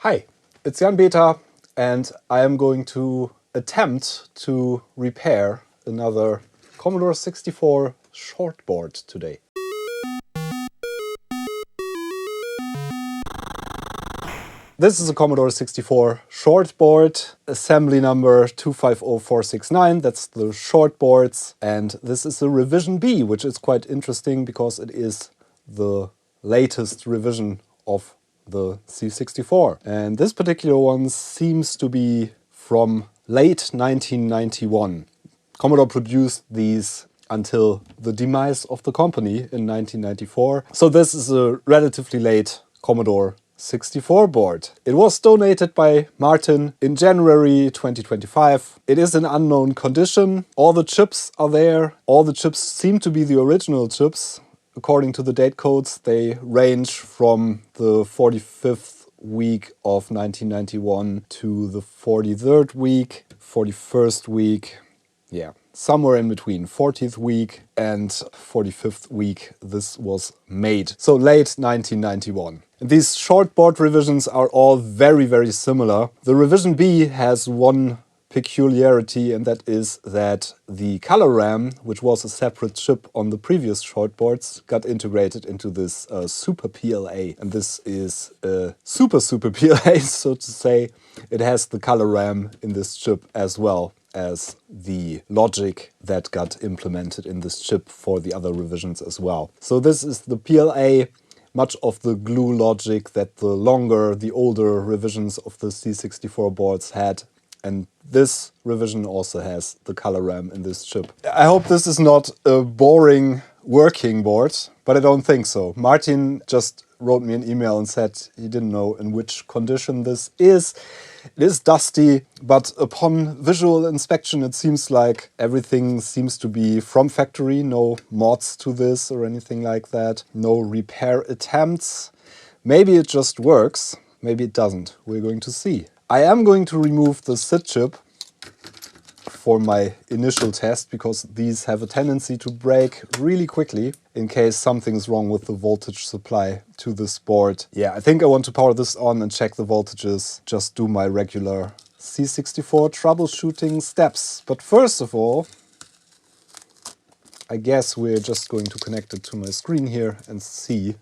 Hi, it's Jan Beta, and I am going to attempt to repair another Commodore 64 shortboard today. This is a Commodore 64 shortboard, assembly number 250469, that's the shortboards, and this is a revision B, which is quite interesting because it is the latest revision of the C64. And this particular one seems to be from late 1991. Commodore produced these until the demise of the company in 1994. So this is a relatively late Commodore 64 board. It was donated by Martin in January 2025. It is in unknown condition. All the chips are there. All the chips seem to be the original chips. According to the date codes, they range from the 45th week of 1991 to the 43rd week, 41st week, yeah, somewhere in between 40th week and 45th week this was made. So late 1991. And these shortboard revisions are all very, very similar. The revision B has one peculiarity, and that is that the color RAM, which was a separate chip on the previous shortboards, got integrated into this super PLA. And this is a super PLA, so to say. It has the color RAM in this chip as well as the logic that got implemented in this chip for the other revisions as well. So this is the PLA, much of the glue logic that the older revisions of the C64 boards had. And this revision also has the color RAM in this chip. I hope this is not a boring working board, but I don't think so. Martin just wrote me an email and said he didn't know in which condition this is. It is dusty, but upon visual inspection it seems like everything seems to be from factory. No mods to this or anything like that. No repair attempts. Maybe it just works, maybe it doesn't. We're going to see. I am going to remove the SID chip for my initial test because these have a tendency to break really quickly in case something's wrong with the voltage supply to this board. Yeah, I think I want to power this on and check the voltages, just do my regular C64 troubleshooting steps. But first of all, I guess we're just going to connect it to my screen here and see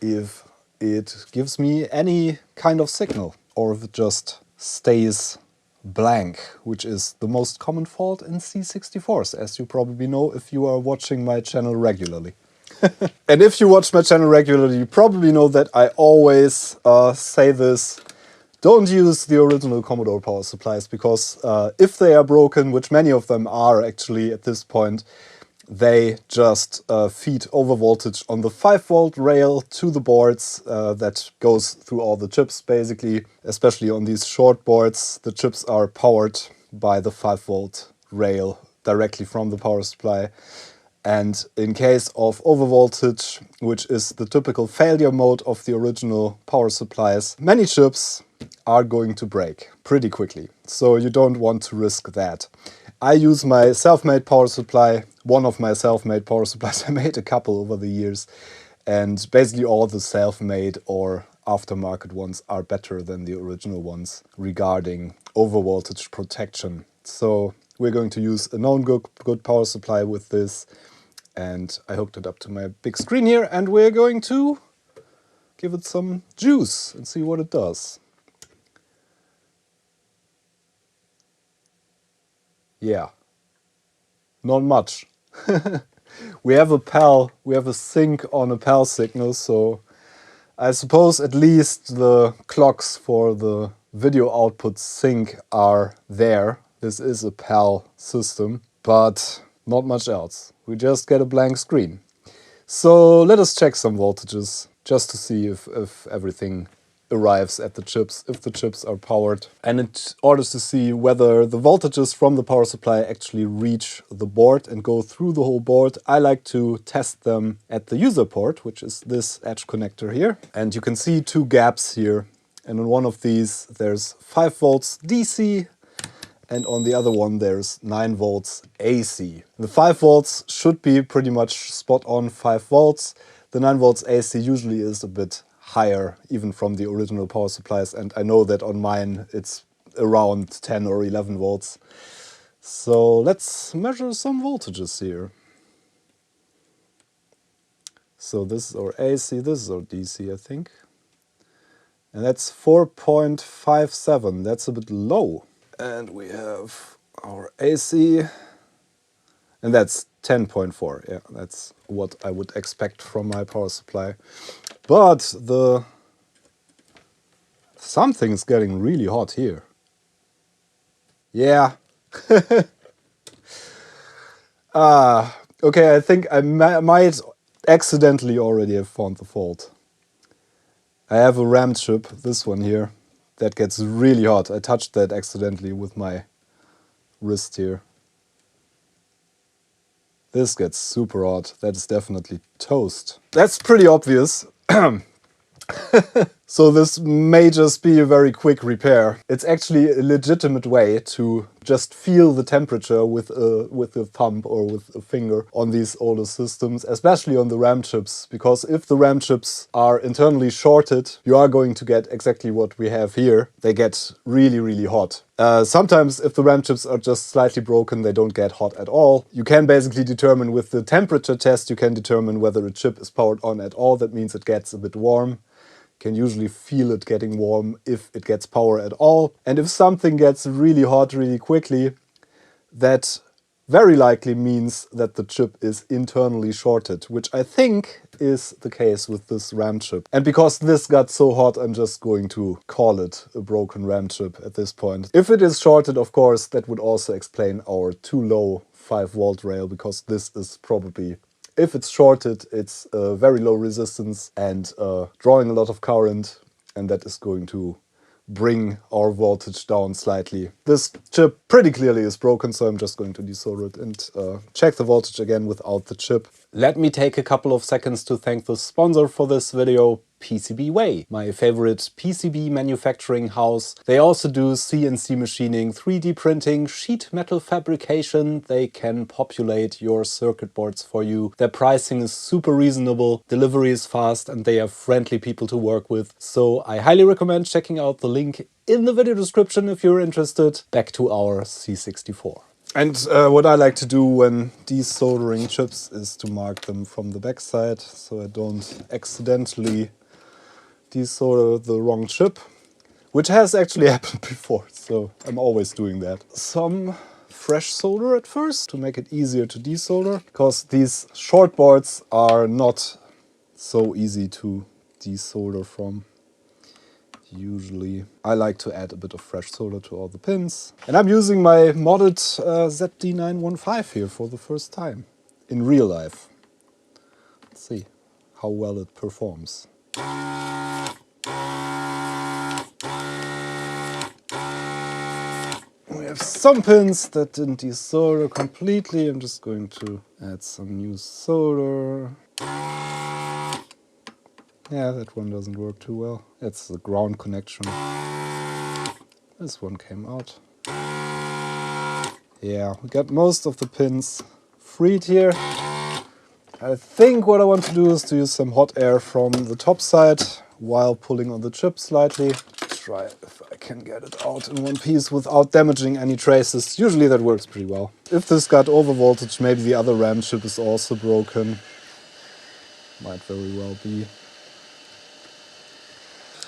if it gives me any kind of signal, or if it just stays blank, which is the most common fault in C64s, as you probably know if you are watching my channel regularly. And if you watch my channel regularly, you probably know that I always say this: don't use the original Commodore power supplies, because if they are broken, which many of them are actually at this point, they just feed overvoltage on the 5-volt rail to the boards that goes through all the chips basically. Especially on these short boards, the chips are powered by the 5-volt rail directly from the power supply. And in case of overvoltage, which is the typical failure mode of the original power supplies, many chips are going to break pretty quickly. So you don't want to risk that. I use my self-made power supply, one of my self-made power supplies. I made a couple over the years, and basically all the self-made or aftermarket ones are better than the original ones regarding overvoltage protection. So we're going to use a known good power supply with this, and I hooked it up to my big screen here, and we're going to give it some juice and see what it does. Yeah, not much. We have a PAL, we have a sync on a PAL signal, so I suppose at least the clocks for the video output sync are there. This is a PAL system, but not much else. We just get a blank screen. So let us check some voltages just to see if everything arrives at the chips, if the chips are powered, and in order to see whether the voltages from the power supply actually reach the board and go through the whole board, I like to test them at the user port, which is this edge connector here. And you can see two gaps here, and on one of these there's 5 volts DC, and on the other one there's 9 volts AC. The 5 volts should be pretty much spot on 5 volts. The 9 volts AC usually is a bit higher, even from the original power supplies. And I know that on mine it's around 10 or 11 volts. So let's measure some voltages here. So this is our AC, this is our DC, I think. And that's 4.57, that's a bit low. And we have our AC, and that's 10.4. Yeah, that's what I would expect from my power supply. But something's getting really hot here. Yeah. Okay, I think I might accidentally already have found the fault. I have a RAM chip, this one here, that gets really hot. I touched that accidentally with my wrist here. This gets super hot. That's definitely toast. That's pretty obvious. So this may just be a very quick repair. It's actually a legitimate way to just feel the temperature with a thumb or with a finger on these older systems, especially on the RAM chips, because if the RAM chips are internally shorted, you are going to get exactly what we have here. They get really, really hot. Sometimes if the RAM chips are just slightly broken, they don't get hot at all. You can basically determine with the temperature test, you can determine whether a chip is powered on at all. That means it gets a bit warm. Can usually feel it getting warm if it gets power at all. And if something gets really hot really quickly, that very likely means that the chip is internally shorted, which I think is the case with this RAM chip. And because this got so hot, I'm just going to call it a broken RAM chip at this point. If it is shorted, of course, that would also explain our too low 5-volt rail, because this is probably, if it's shorted, it's very low resistance and drawing a lot of current, and that is going to bring our voltage down slightly. This chip pretty clearly is broken, so I'm just going to desolder it and check the voltage again without the chip. Let me take a couple of seconds to thank the sponsor for this video, PCBWay, my favorite PCB manufacturing house. They also do CNC machining, 3D printing, sheet metal fabrication. They can populate your circuit boards for you. Their pricing is super reasonable, delivery is fast, and they are friendly people to work with. So I highly recommend checking out the link in the video description if you're interested. Back to our C64. And what I like to do when desoldering chips is to mark them from the backside, so I don't accidentally desolder the wrong chip, which has actually happened before, so I'm always doing that. Some fresh solder at first to make it easier to desolder, because these short boards are not so easy to desolder from. Usually I like to add a bit of fresh solder to all the pins. And I'm using my modded ZD915 here for the first time in real life. Let's see how well it performs. We have some pins that didn't desolder completely. I'm just going to add some new solder. Yeah, that one doesn't work too well. It's the ground connection. This one came out. Yeah, we got most of the pins freed here. I think what I want to do is to use some hot air from the top side while pulling on the chip slightly. Try if I can get it out in one piece without damaging any traces. Usually that works pretty well. If this got over voltage, maybe the other RAM chip is also broken. Might very well be.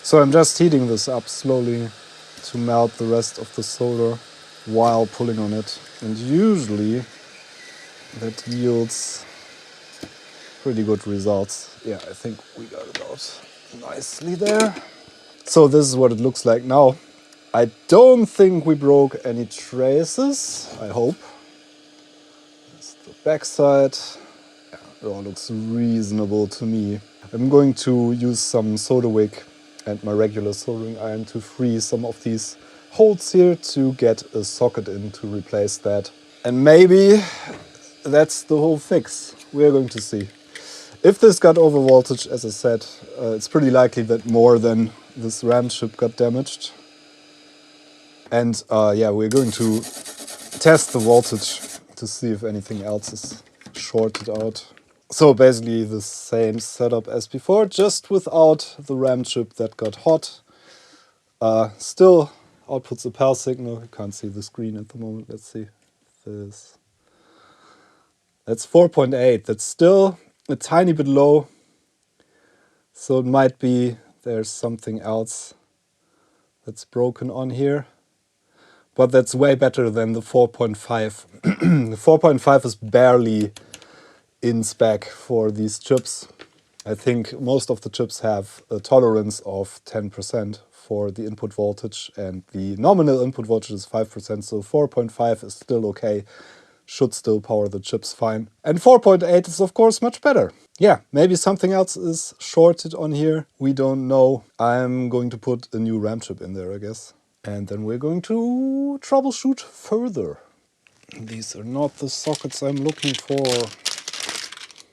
So I'm just heating this up slowly to melt the rest of the solder while pulling on it. And usually that yields pretty good results. Yeah, I think we got it out nicely there. So this is what it looks like now. I don't think we broke any traces, I hope. That's the backside. Yeah, it all looks reasonable to me. I'm going to use some solder wick and my regular soldering iron to free some of these holes here to get a socket in to replace that. And maybe that's the whole fix. We're going to see. If this got over voltage, as I said, it's pretty likely that more than this RAM chip got damaged. And yeah, we're going to test the voltage to see if anything else is shorted out. So basically the same setup as before, just without the RAM chip that got hot. Still outputs a PAL signal. You can't see the screen at the moment. Let's see this. That's 4.8. That's still a tiny bit low. So it might be there's something else that's broken on here. But that's way better than the 4.5. The 4.5 is barely in spec for these chips. I think most of the chips have a tolerance of 10% for the input voltage, and the nominal input voltage is 5%, so 4.5 is still okay, should still power the chips fine. And 4.8 is of course much better. Yeah, maybe something else is shorted on here, we don't know. I'm going to put a new RAM chip in there, I guess. And then we're going to troubleshoot further. These are not the sockets I'm looking for.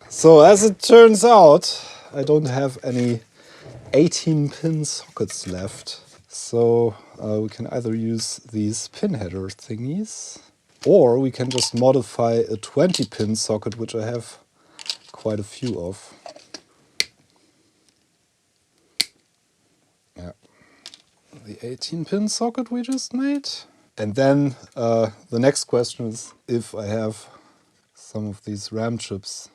So as it turns out, I don't have any 18-pin sockets left. So we can either use these pin header thingies, or we can just modify a 20-pin socket, which I have quite a few of. Yeah, the 18-pin socket we just made. And then the next question is if I have some of these RAM chips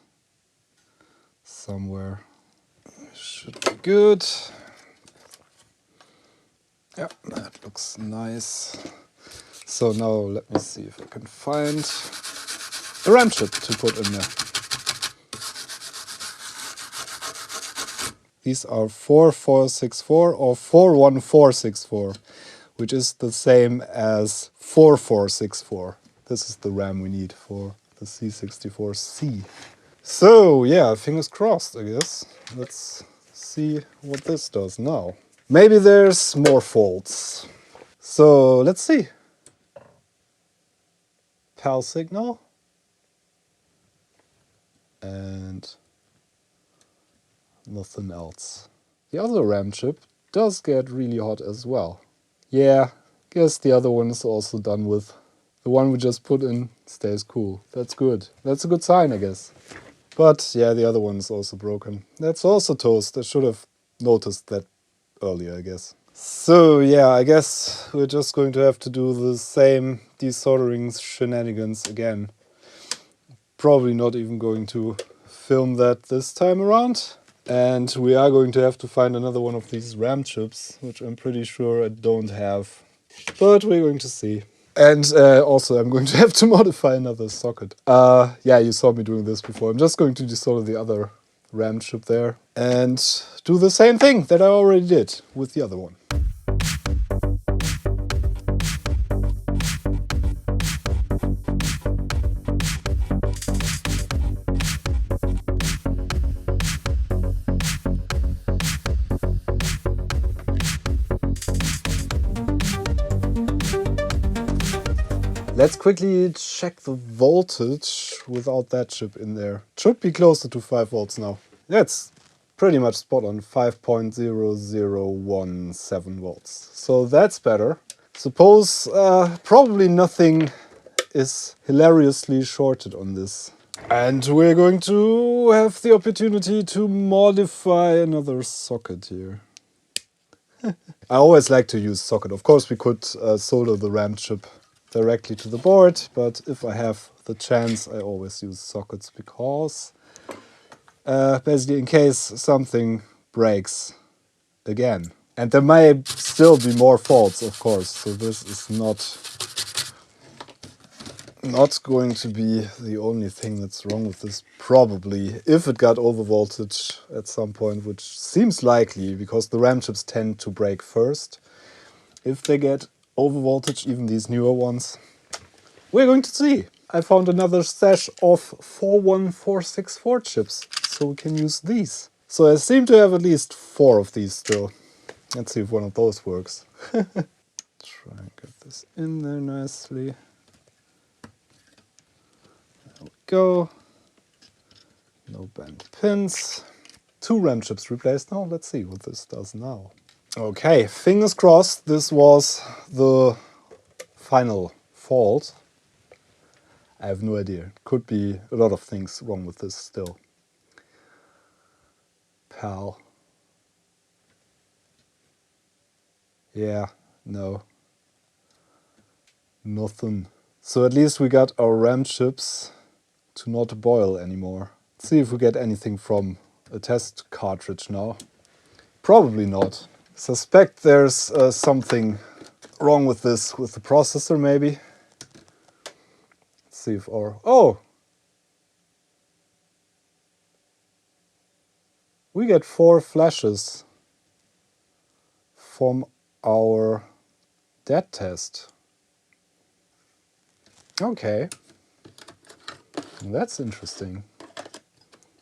somewhere. Should be good. Yeah, that looks nice. So now let me see if I can find a RAM chip to put in there. These are 4464 or 41464, which is the same as 4464. This is the RAM we need for the C64C. So yeah, fingers crossed, I guess. Let's see what this does now. Maybe there's more faults. So let's see. PAL signal. And nothing else. The other RAM chip does get really hot as well. Yeah, guess the other one is also done with. The one we just put in stays cool. That's good. That's a good sign, I guess. But yeah, the other one is also broken. That's also toast. I should have noticed that earlier, I guess. So yeah, I guess we're just going to have to do the same desoldering shenanigans again. Probably not even going to film that this time around. And we are going to have to find another one of these RAM chips, which I'm pretty sure I don't have. But we're going to see. And also I'm going to have to modify another socket. Yeah, you saw me doing this before. I'm just going to desolder the other RAM chip there and do the same thing that I already did with the other one. Let's quickly check the voltage without that chip in there. Should be closer to 5 volts now. That's pretty much spot on, 5.0017 volts. So that's better. Suppose probably nothing is hilariously shorted on this. And we're going to have the opportunity to modify another socket here. I always like to use socket. Of course we could solder the RAM chip directly to the board, but if I have the chance I always use sockets because basically in case something breaks again. And there may still be more faults, of course, so this is not going to be the only thing that's wrong with this, probably, if it got over voltage at some point, which seems likely because the RAM chips tend to break first. If they get over voltage, even these newer ones, we're going to see. I found another stash of 41464 chips, so we can use these. So I seem to have at least 4 of these still. Let's see if one of those works. Try and get this in there nicely. There we go. No bent pins. 2 RAM chips replaced now. Let's see what this does now. Okay, fingers crossed this was the final fault. I have no idea. Could be a lot of things wrong with this still. Hell. Yeah, no. Nothing. So at least we got our RAM chips to not boil anymore. Let's see if we get anything from a test cartridge now. Probably not. Suspect there's something wrong with this, with the processor maybe. Let's see if our... Oh! We get 4 flashes from our dead test. Okay. That's interesting.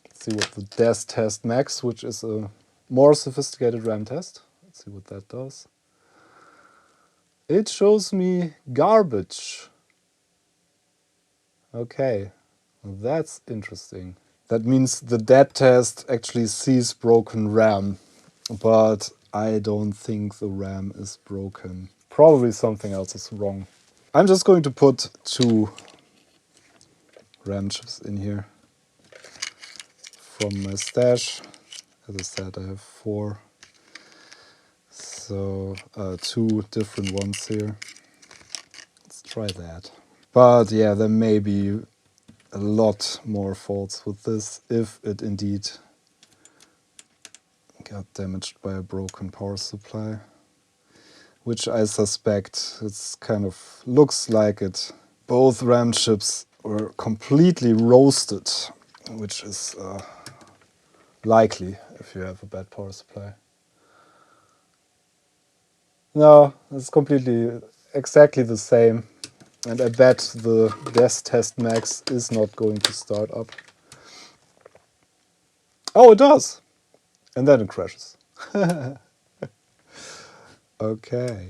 Let's see what the DES test max, which is a more sophisticated RAM test. Let's see what that does. It shows me garbage. Okay, that's interesting. That means the dead test actually sees broken RAM, but I don't think the RAM is broken. Probably something else is wrong. I'm just going to put 2 RAM chips in here from my stash. As I said, I have 4. So 2 different ones here. Let's try that. But yeah, there may be a lot more faults with this if it indeed got damaged by a broken power supply. Which I suspect, it's kind of looks like it. Both RAM chips were completely roasted, which is likely if you have a bad power supply. No, it's completely exactly the same. And I bet the DES test max is not going to start up. Oh, it does! And then it crashes. Okay.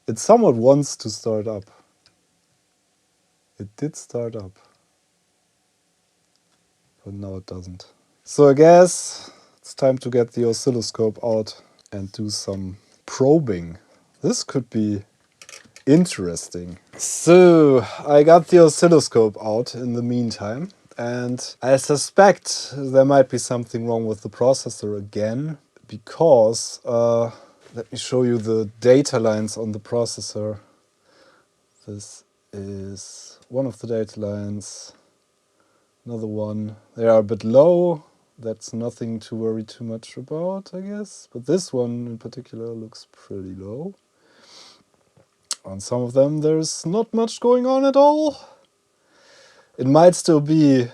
It somewhat wants to start up. It did start up. But now it doesn't. So I guess it's time to get the oscilloscope out and do some probing. This could be interesting. So I got the oscilloscope out in the meantime, and I suspect there might be something wrong with the processor again, because let me show you the data lines on the processor. This is one of the data lines, another one. They are a bit low. That's nothing to worry too much about, I guess. But this one in particular looks pretty low. On some of them there's not much going on at all. It might still be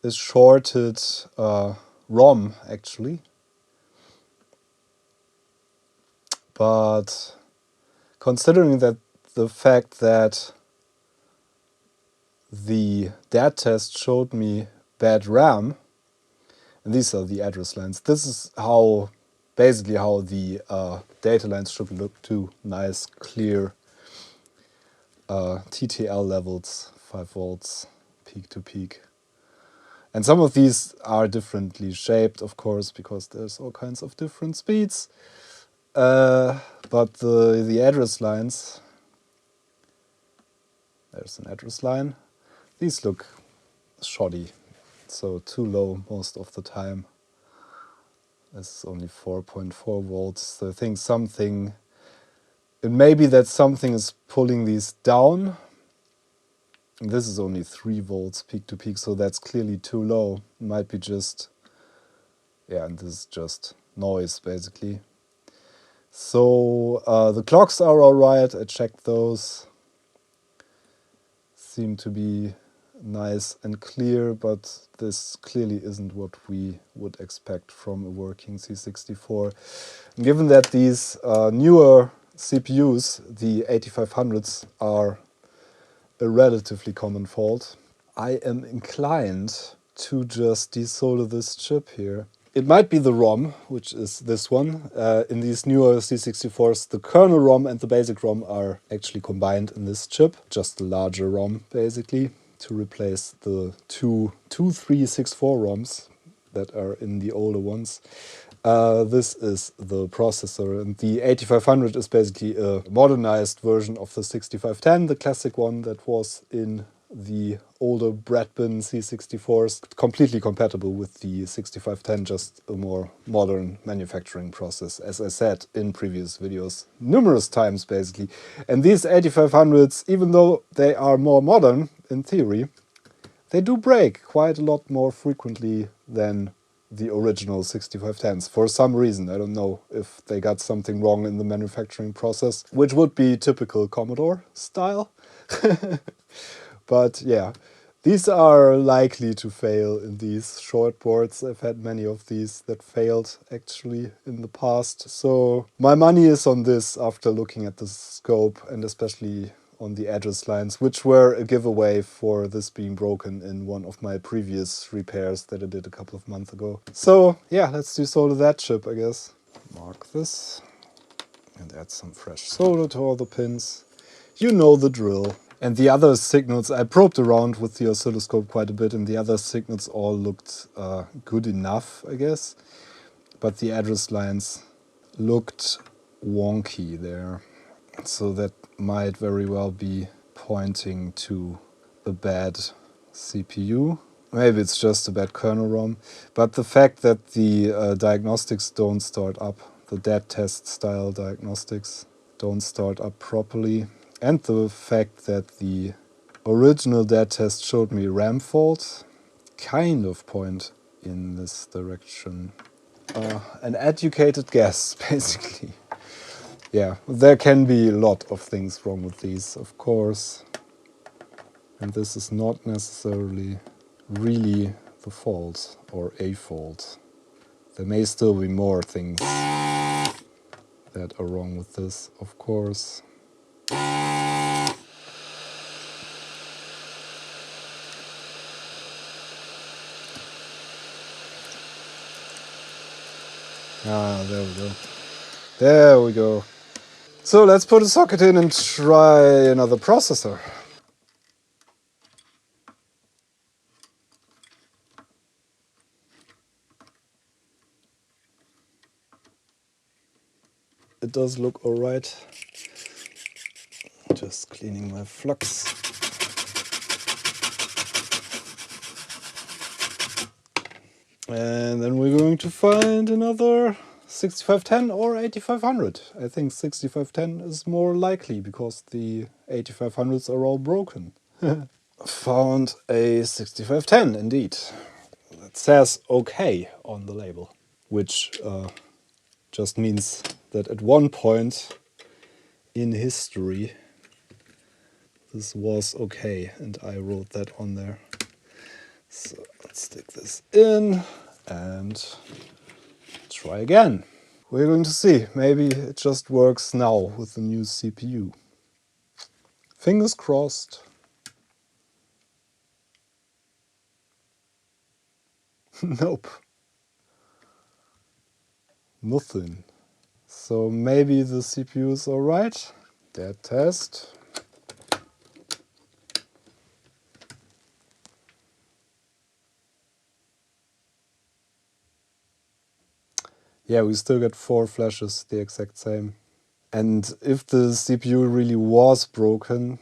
a shorted ROM actually. But considering that the fact that the DAT test showed me bad RAM, and these are the address lines. This is how, basically how the data lines should look too. Nice, clear TTL levels, 5 volts, peak to peak. And some of these are differently shaped, of course, because there's all kinds of different speeds. But the address lines, there's an address line. These look shoddy, so too low most of the time. This is only 4.4 volts. So I think something, it may be that something is pulling these down. And this is only 3 volts peak to peak, so that's clearly too low. It might be just, yeah, and this is just noise basically. So the clocks are alright, I checked those. Seem to be nice and clear, but this clearly isn't what we would expect from a working C64. And given that these newer CPUs, the 8500s, are a relatively common fault, I am inclined to just desolder this chip here. It might be the ROM, which is this one. In these newer C64s, the kernel ROM and the basic ROM are actually combined in this chip. Just a larger ROM, basically, to replace the two 364 ROMs that are in the older ones. This is the processor, and the 8500 is basically a modernized version of the 6510, the classic one that was in the older Bradbin C64s, completely compatible with the 6510, just a more modern manufacturing process, as I said in previous videos, numerous times basically. And these 8500s, even though they are more modern in theory, they do break quite a lot more frequently than the original 6510s. For some reason, I don't know if they got something wrong in the manufacturing process, which would be typical Commodore style. But yeah, these are likely to fail in these short boards. I've had many of these that failed actually in the past. So my money is on this after looking at the scope and especially on the address lines, which were a giveaway for this being broken in one of my previous repairs that I did a couple of months ago. So yeah, let's do solder that chip, I guess. Mark this and add some fresh solder to all the pins. You know the drill. And the other signals, I probed around with the oscilloscope quite a bit, and the other signals all looked good enough, I guess. But the address lines looked wonky there. So that might very well be pointing to a bad CPU. Maybe it's just a bad kernel ROM. But the fact that the diagnostics don't start up, the dead test style diagnostics don't start up properly, and the fact that the original dead test showed me RAM fault kind of point in this direction. An educated guess, basically. Yeah, there can be a lot of things wrong with these, of course. And this is not necessarily really the fault or a fault. There may still be more things that are wrong with this, of course. Ah, there we go. There we go. So let's put a socket in and try another processor. It does look alright. Just cleaning my flux. And then we're going to find another 6510 or 8500. I think 6510 is more likely because the 8500s are all broken. Found a 6510 indeed. It says OK on the label, which just means that at one point in history this was OK, and I wrote that on there. So let's stick this in and try again. We're going to see. Maybe it just works now with the new CPU. Fingers crossed. Nope. Nothing. So maybe the CPU is alright. Dead test. Yeah, we still get 4 flashes, the exact same. And if the CPU really was broken,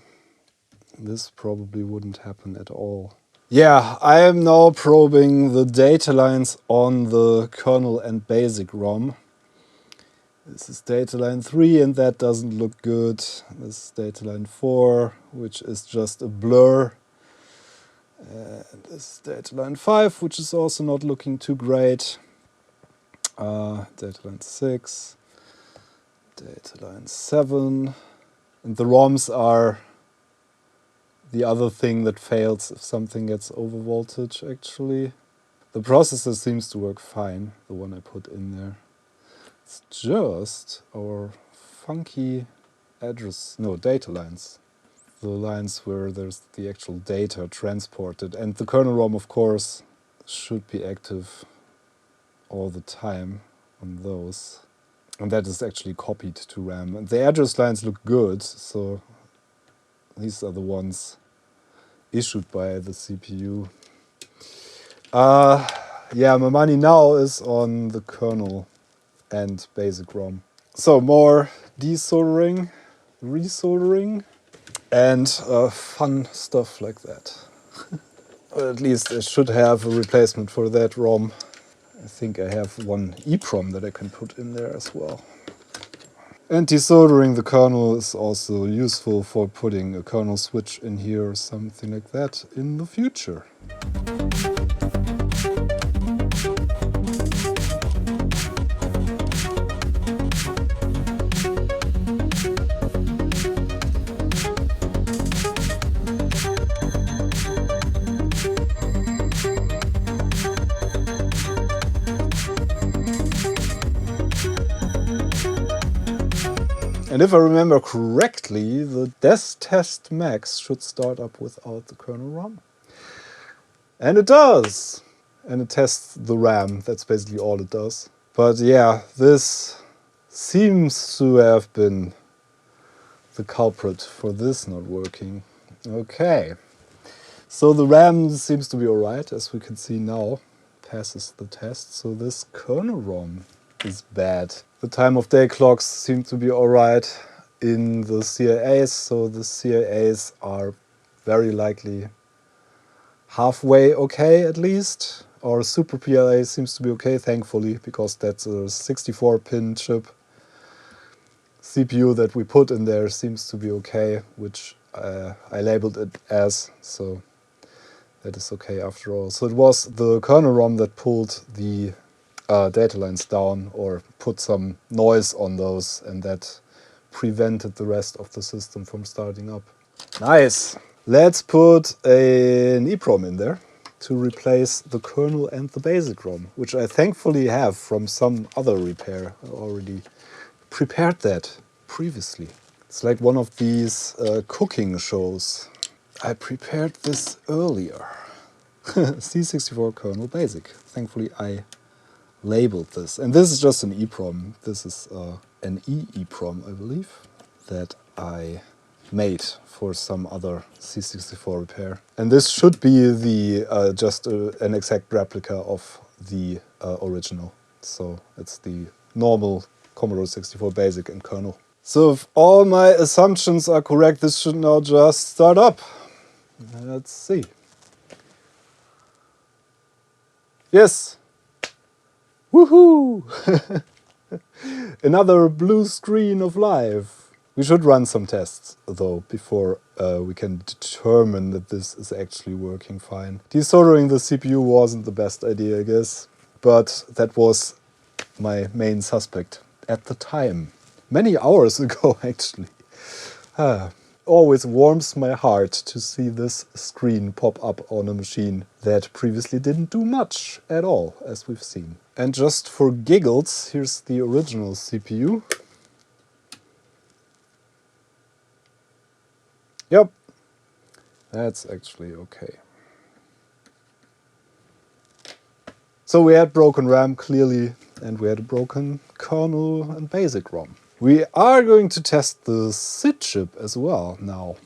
this probably wouldn't happen at all. Yeah, I am now probing the data lines on the kernel and basic ROM. This is data line 3 and that doesn't look good. This is data line 4, which is just a blur. And this is data line 5, which is also not looking too great. Data line 6, data line 7, and the ROMs are the other thing that fails if something gets over voltage actually. The processor seems to work fine, the one I put in there. It's just our funky data lines. The lines where there's the actual data transported, and the kernel ROM of course should be active all the time on those, and that is actually copied to RAM. And the address lines look good, so these are the ones issued by the CPU. Yeah, my money now is on the kernel and basic ROM. So more desoldering, resoldering, and fun stuff like that. Or at least I should have a replacement for that ROM. I think I have one EEPROM that I can put in there as well. And desoldering the kernel is also useful for putting a kernel switch in here or something like that in the future. And if I remember correctly, the desk test max should start up without the kernel ROM. And it does! And it tests the RAM, that's basically all it does. But yeah, this seems to have been the culprit for this not working. Okay, so the RAM seems to be alright, as we can see now. Passes the test, so this kernel ROM is bad. The time of day clocks seem to be alright in the CIAs, so the CIAs are very likely halfway okay at least. Our Super PLA seems to be okay, thankfully, because that's a 64-pin chip. CPU that we put in there seems to be okay, which I labeled it as, so that is okay after all. So it was the kernel ROM that pulled the data lines down or put some noise on those, and that prevented the rest of the system from starting up. Nice! Let's put an EEPROM in there to replace the kernel and the basic ROM, which I thankfully have from some other repair. I already prepared that previously. It's like one of these cooking shows. I prepared this earlier. C64 kernel basic. Thankfully I labeled this. And this is just an EEPROM. This is an EEPROM, I believe, that I made for some other C64 repair. And this should be the just an exact replica of the original. So it's the normal Commodore 64 basic and kernel. So if all my assumptions are correct, this should now just start up. Let's see. Yes! Woohoo! Another blue screen of life. We should run some tests, though, before we can determine that this is actually working fine. Desoldering the CPU wasn't the best idea, I guess, but that was my main suspect at the time. Many hours ago, actually. Always warms my heart to see this screen pop up on a machine that previously didn't do much at all, as we've seen. And just for giggles, here's the original CPU. Yep, that's actually okay. So we had broken RAM, clearly, and we had a broken kernel and basic ROM. We are going to test the SID chip as well now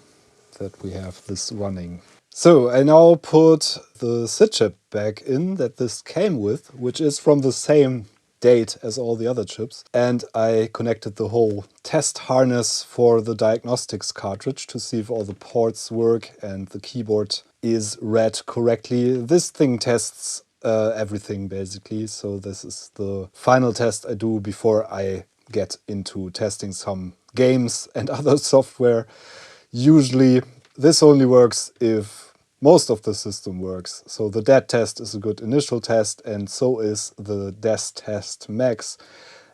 that we have this running. So I now put the SID chip back in that this came with, which is from the same date as all the other chips. And I connected the whole test harness for the diagnostics cartridge to see if all the ports work and the keyboard is read correctly. This thing tests everything basically. So this is the final test I do before I get into testing some games and other software. Usually this only works if most of the system works. So the dead test is a good initial test, and so is the desk test max.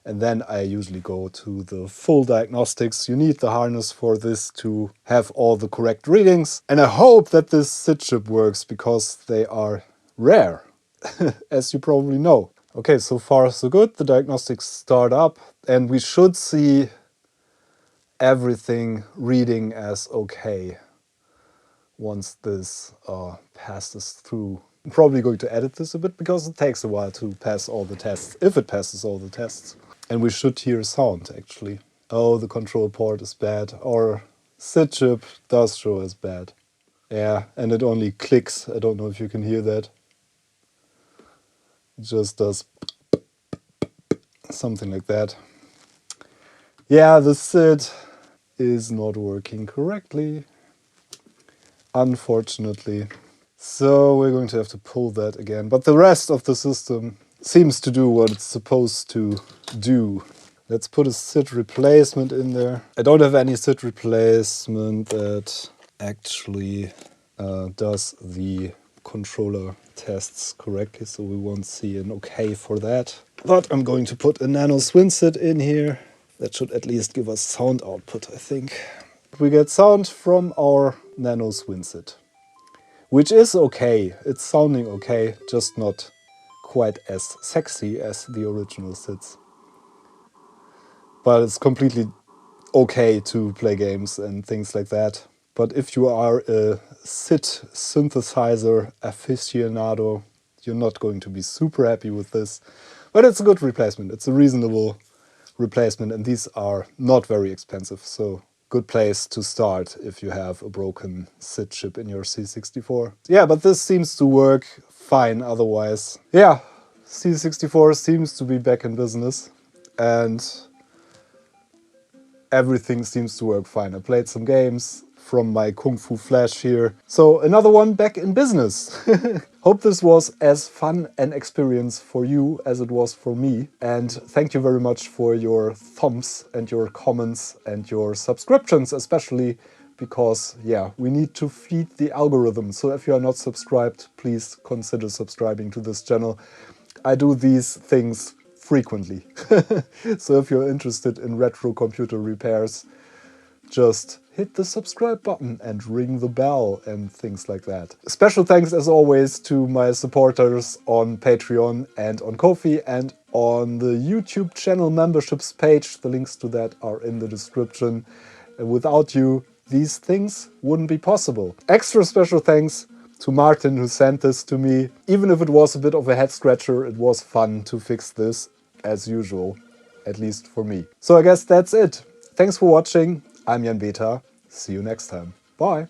And then I usually go to the full diagnostics. You need the harness for this to have all the correct readings. And I hope that this SID chip works because they are rare, as you probably know. Okay, so far so good. The diagnostics start up and we should see everything reading as okay once this passes through. I'm probably going to edit this a bit because it takes a while to pass all the tests, if it passes all the tests. And we should hear sound actually. Oh, the control port is bad. Our SID chip does show as bad. Yeah, and it only clicks. I don't know if you can hear that. It just does something like that. Yeah, the SID is not working correctly. unfortunately. So we're going to have to pull that again. But the rest of the system seems to do what it's supposed to do. Let's put a SID replacement in there. I don't have any SID replacement that actually does the controller tests correctly, so we won't see an OK for that. But I'm going to put a nano swin SID in here. That should at least give us sound output, I think. We get sound from our nano swin SID, which is okay. It's sounding okay, just not quite as sexy as the original SIDs. But it's completely okay to play games and things like that. But if you are a SID synthesizer aficionado, you're not going to be super happy with this. But it's a good replacement. It's a reasonable replacement, and these are not very expensive. So good place to start if you have a broken SID chip in your C64. Yeah, but this seems to work fine otherwise. Yeah, C64 seems to be back in business, and everything seems to work fine. I played some games from my Kung Fu Flash here. So another one back in business. Hope this was as fun an experience for you as it was for me. And thank you very much for your thumbs and your comments and your subscriptions, especially because, yeah, we need to feed the algorithm. So if you are not subscribed, please consider subscribing to this channel. I do these things frequently. So if you're interested in retro computer repairs, just hit the subscribe button and ring the bell and things like that. Special thanks as always to my supporters on Patreon and on Ko-fi and on the YouTube channel memberships page. The links to that are in the description. And without you, these things wouldn't be possible. Extra special thanks to Martin who sent this to me. Even if it was a bit of a head scratcher, it was fun to fix this as usual, at least for me. So I guess that's it. Thanks for watching. I'm Jan Beta. See you next time. Bye.